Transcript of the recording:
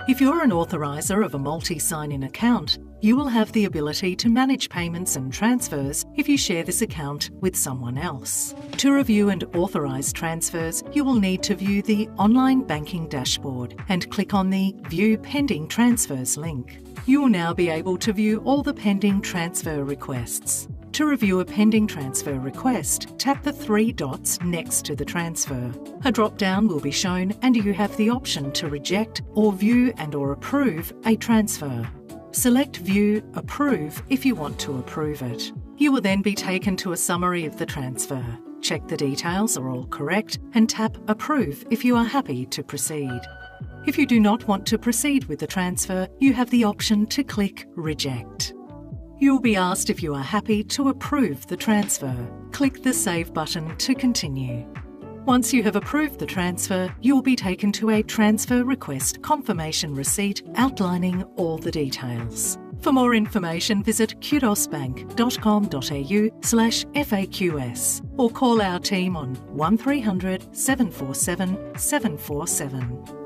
If you're an authoriser of a multi-sign-in account, you will have the ability to manage payments and transfers if you share this account with someone else. To review and authorise transfers, you will need to view the online banking dashboard and click on the View Pending Transfers link. You will now be able to view all the pending transfer requests. To review a pending transfer request, tap the three dots next to the transfer. A drop-down will be shown and you have the option to reject or view and/or approve a transfer. Select View Approve if you want to approve it. You will then be taken to a summary of the transfer. Check the details are all correct and tap Approve if you are happy to proceed. If you do not want to proceed with the transfer, you have the option to click Reject. You will be asked if you are happy to approve the transfer. Click the Save button to continue. Once you have approved the transfer, you will be taken to a transfer request confirmation receipt outlining all the details. For more information, visit qudosbank.com.au/FAQs or call our team on 1300 747 747.